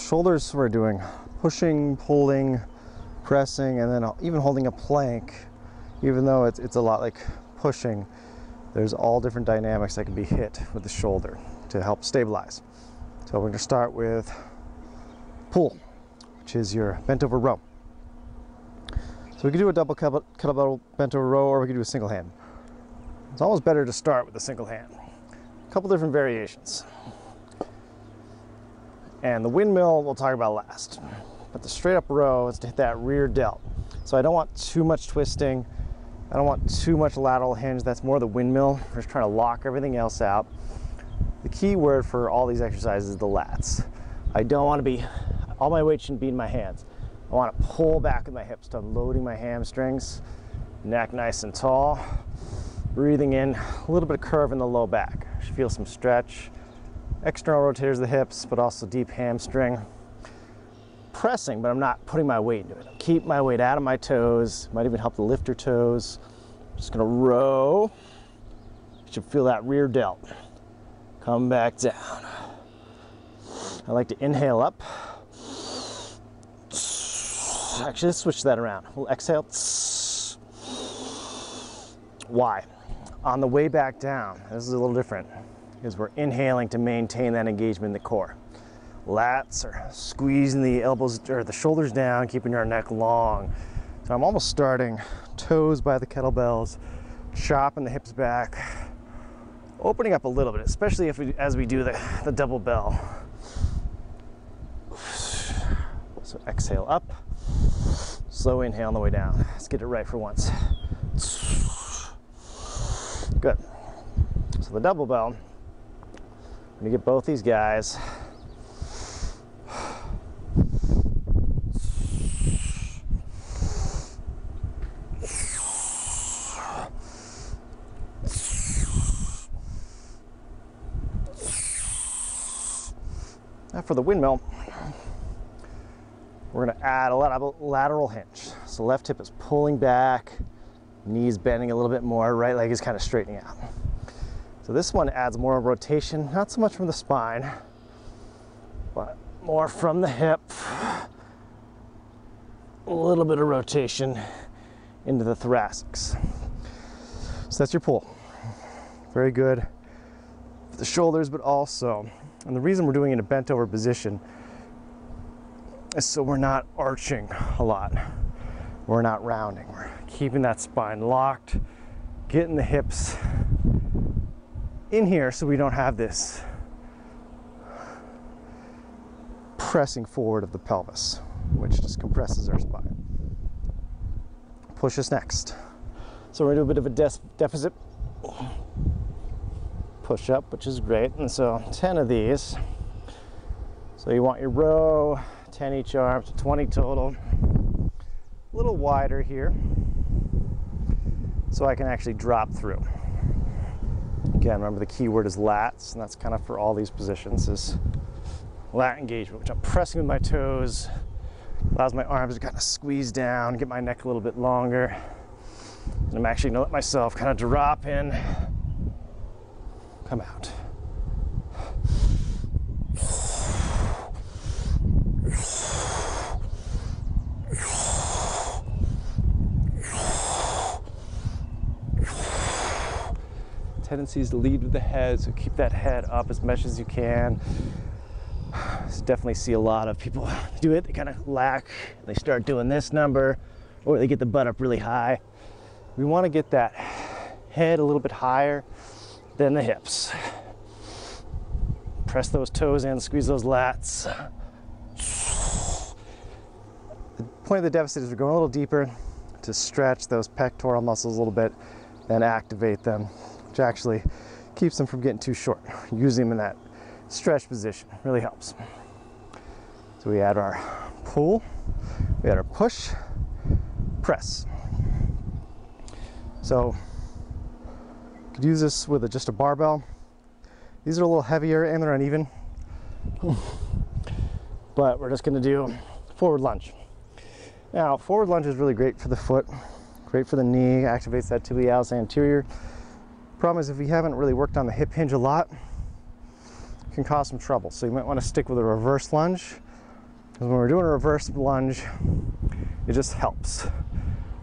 shoulders, we're doing pushing, pulling, pressing, and then even holding a plank. Even though it's a lot like pushing, there's all different dynamics that can be hit with the shoulder to help stabilize. So we're going to start with pull, which is your bent over row. So we can do a double kettlebell bent over row, or we can do a single hand. It's almost better to start with a single hand. A couple different variations. And the windmill we'll talk about last. But the straight up row is to hit that rear delt. So I don't want too much twisting. I don't want too much lateral hinge. That's more the windmill. We're just trying to lock everything else out. The key word for all these exercises is the lats. I don't want to be, all my weight shouldn't be in my hands. I want to pull back with my hips to loading my hamstrings, neck nice and tall, breathing in, a little bit of curve in the low back. You should feel some stretch, external rotators of the hips, but also deep hamstring. Pressing, but I'm not putting my weight into it. Keep my weight out of my toes, might even help to lift your toes. Just gonna row. You should feel that rear delt. Come back down. I like to inhale up. Actually, let's switch that around. We'll exhale. Why? On the way back down, this is a little different, because we're inhaling to maintain that engagement in the core. Lats are squeezing the elbows or the shoulders down, keeping our neck long. So I'm almost starting toes by the kettlebells, chopping the hips back, opening up a little bit, especially as we do the double bell. So exhale up, slow inhale on the way down. Let's get it right for once. Good. So the double bell, I'm gonna get both these guys. Now for the windmill, we're going to add a lot of lateral hinge. So left hip is pulling back, knees bending a little bit more, right leg is kind of straightening out. So this one adds more rotation, not so much from the spine, but more from the hip. A little bit of rotation into the thoracics. So that's your pull. Very good for the shoulders, but also, and the reason we're doing it in a bent over position is so we're not arching a lot. We're not rounding. We're keeping that spine locked, getting the hips in here so we don't have this pressing forward of the pelvis, which just compresses our spine. Push is next. So we're gonna do a bit of a deficit push up, which is great. And so 10 of these. So you want your row, 10 each arm, so 20 total. A little wider here, so I can actually drop through. Again, remember the key word is lats, and that's kind of for all these positions is lat engagement, which I'm pressing with my toes, allows my arms to kind of squeeze down, get my neck a little bit longer. And I'm actually gonna let myself kind of drop in, come out. Tendency is to lead with the head, so keep that head up as much as you can. So definitely see a lot of people do it. They kind of lack, they start doing this number, or they get the butt up really high. We want to get that head a little bit higher than the hips. Press those toes in, squeeze those lats. The point of the deficit is we're going a little deeper to stretch those pectoral muscles a little bit, then activate them, which actually keeps them from getting too short. Using them in that stretch position really helps. So we add our pull, we add our push, press. So you could use this with just a barbell. These are a little heavier and they're uneven, but we're just gonna do forward lunge. Now, forward lunge is really great for the foot, great for the knee, activates that tibialis anterior. Problem is if you haven't really worked on the hip hinge a lot, it can cause some trouble. So you might want to stick with a reverse lunge Because when we're doing a reverse lunge, it just helps.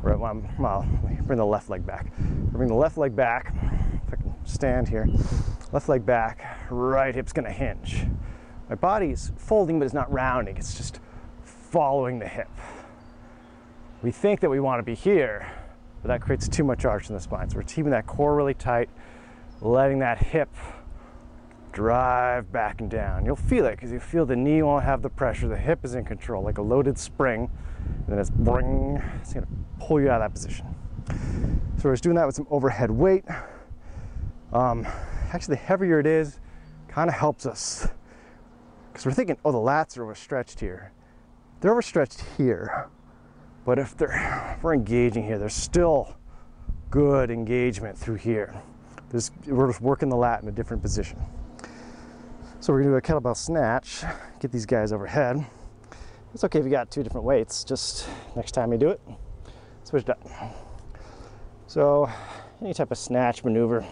Right, well, let me bring the left leg back. Bring the left leg back. If I can stand here, left leg back, right hip's gonna hinge. My body's folding, but it's not rounding. It's just following the hip. We think that we want to be here, but that creates too much arch in the spine. So we're keeping that core really tight, letting that hip drive back and down. You'll feel it because you feel the knee won't have the pressure. The hip is in control, like a loaded spring. And then it's going to pull you out of that position. So we're just doing that with some overhead weight. Actually, the heavier it is, kind of helps us. Because we're thinking, oh, the lats are overstretched here. They're overstretched here. But if we're engaging here, there's still good engagement through here. We're just working the lat in a different position. So we're gonna do a kettlebell snatch, get these guys overhead. It's okay if you got two different weights, just next time you do it, switch it up. So any type of snatch maneuver,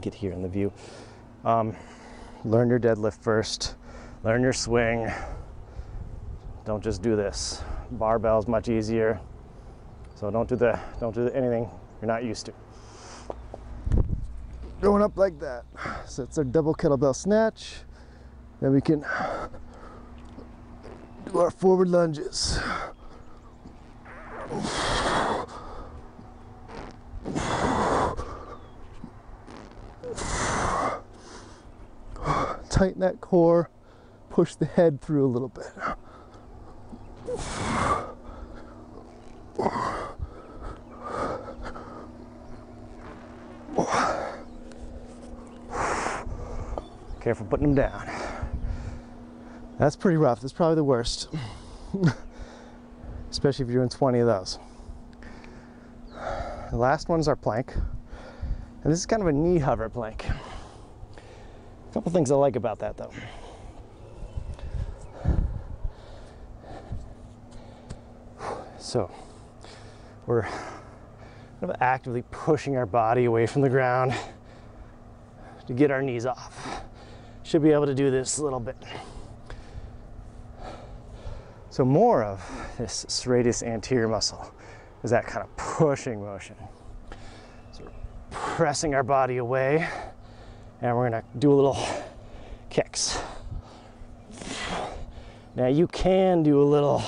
get here in the view. Learn your deadlift first, learn your swing. Don't just do this. Barbell's much easier, so don't do anything you're not used to. Going up like that. So it's our double kettlebell snatch. Then we can do our forward lunges. Tighten that core, push the head through a little bit. Careful putting them down. That's pretty rough. That's probably the worst. Especially if you're doing 20 of those. The last one's our plank. And this is kind of a knee hover plank. A couple things I like about that though. So we're kind of actively pushing our body away from the ground to get our knees off. Should be able to do this a little bit. So more of this serratus anterior muscle is that kind of pushing motion. So we're pressing our body away, and we're gonna do a little kicks. Now you can do a little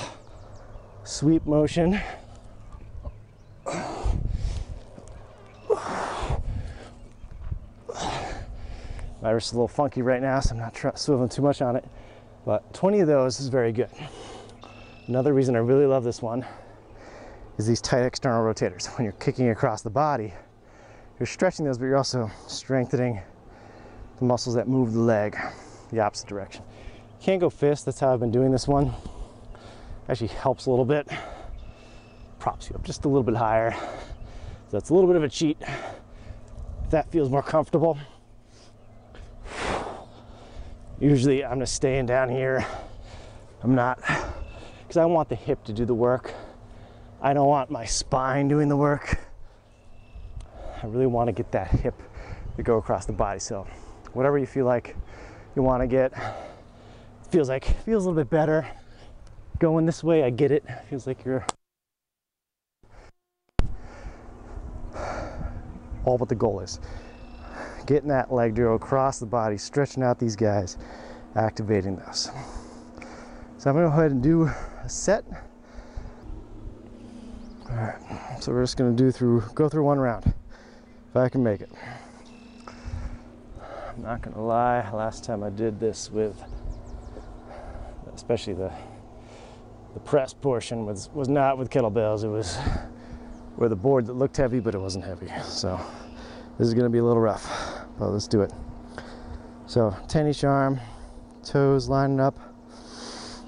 sweep motion. My wrist's a little funky right now, so I'm not swiveling too much on it, but 20 of those is very good. Another reason I really love this one is these tight external rotators. When you're kicking across the body, you're stretching those, but you're also strengthening the muscles that move the leg the opposite direction. You can't go fist, that's how I've been doing this one. Actually helps a little bit, props you up just a little bit higher. So that's a little bit of a cheat, if that feels more comfortable. Usually I'm just staying down here. I'm not, because I want the hip to do the work. I don't want my spine doing the work. I really want to get that hip to go across the body. So whatever you feel like you want to get, feels a little bit better. Going this way, I get it. Feels like you're all what the goal is. Getting that leg to go across the body, stretching out these guys, activating those. So I'm gonna go ahead and do a set. All right, so we're just gonna go through one round, if I can make it. I'm not gonna lie, last time I did this with, especially the press portion was not with kettlebells. It was with a board that looked heavy, but it wasn't heavy. So this is gonna be a little rough, but let's do it. So 10 each arm, toes lining up,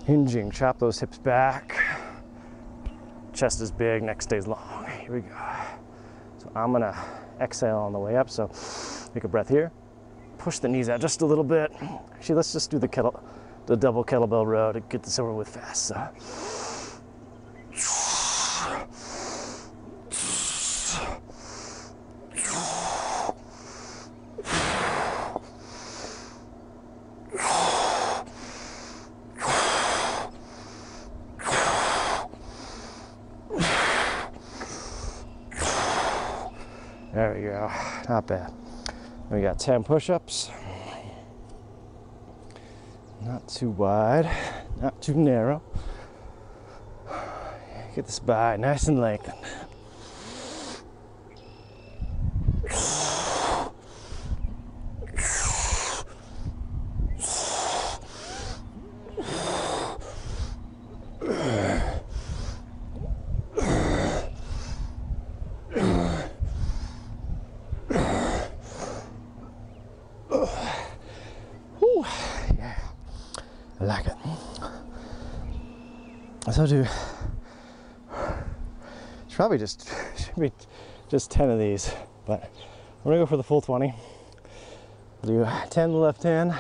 hinging, chop those hips back. Chest is big, neck stays long. Here we go. So I'm gonna exhale on the way up. So take a breath here, push the knees out just a little bit. Actually, let's just do the double kettlebell row to get this over with fast. So. There we go. Not bad. We got 10 push-ups. Not too wide, not too narrow. Get this by nice and lengthened. I like it. So should probably should be just 10 of these, but we're gonna go for the full 20. Do 10 in the left hand,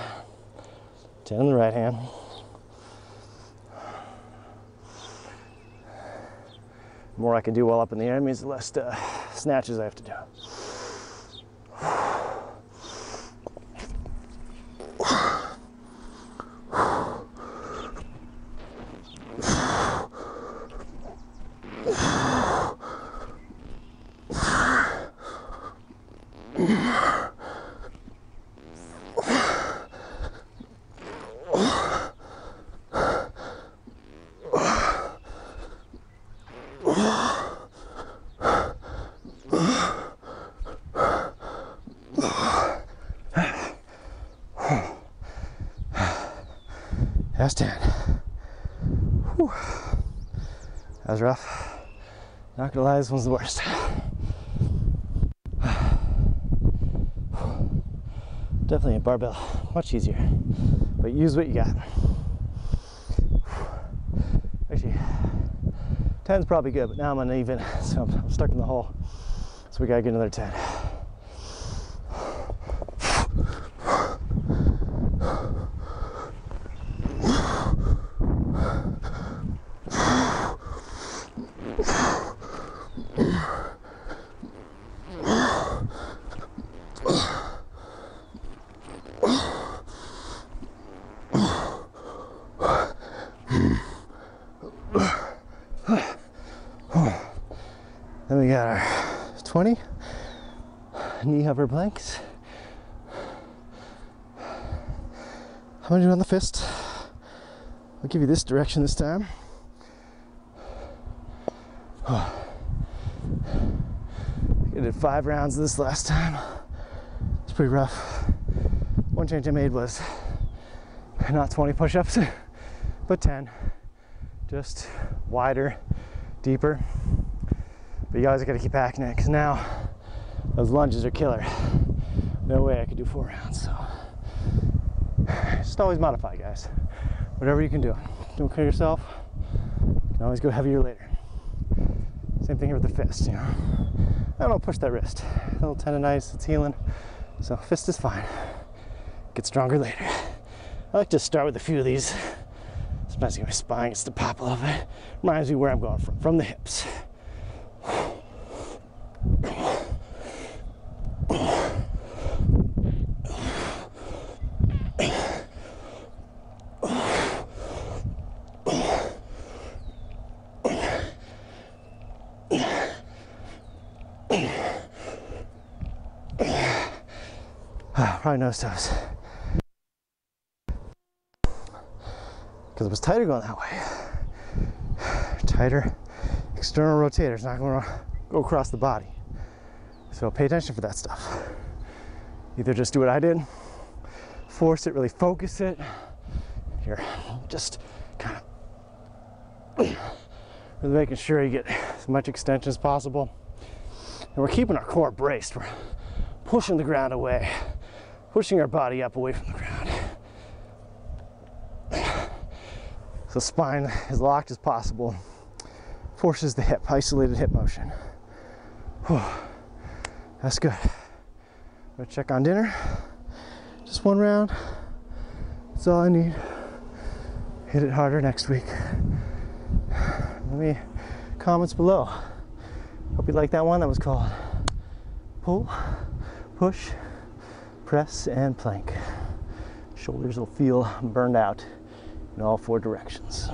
10 in the right hand. The more I can do while up in the air means the less snatches I have to do. That's 10. Whew. That was rough. Not gonna lie, this one's the worst. Definitely a barbell, much easier, but use what you got. Actually, 10's probably good, but now I'm uneven, so I'm stuck in the hole. So we gotta get another 10. Then we got our 20 knee hover planks. I'm gonna do it on the fist. I'll give you this direction this time. I did 5 rounds of this last time. It's pretty rough. One change I made was not 20 push-ups, but 10. Just wider, deeper. But you guys gotta keep hacking it, because now those lunges are killer. No way I could do 4 rounds, so just always modify, guys. Whatever you can do. Don't kill yourself. You can always go heavier later. Same thing here with the fist, you know. I don't push that wrist. A little tendonitis, it's healing. So fist is fine. Get stronger later. I like to start with a few of these. Sometimes my spine gets to pop a little bit. Reminds me where I'm going from the hips. Probably nose toes. Because it was tighter going that way. Tighter external rotator. It's not going to go across the body. So pay attention for that stuff. Either just do what I did, force it, really focus it. Here, just kind of really making sure you get as much extension as possible. And we're keeping our core braced. We're pushing the ground away, pushing our body up away from the ground. So spine as locked as possible. Forces the hip, isolated hip motion. Whew. That's good. I'm gonna check on dinner. Just 1 round. That's all I need. Hit it harder next week. Let me comments below. Hope you like that one. That was called pull, push, press, and plank. Shoulders will feel burned out in all 4 directions.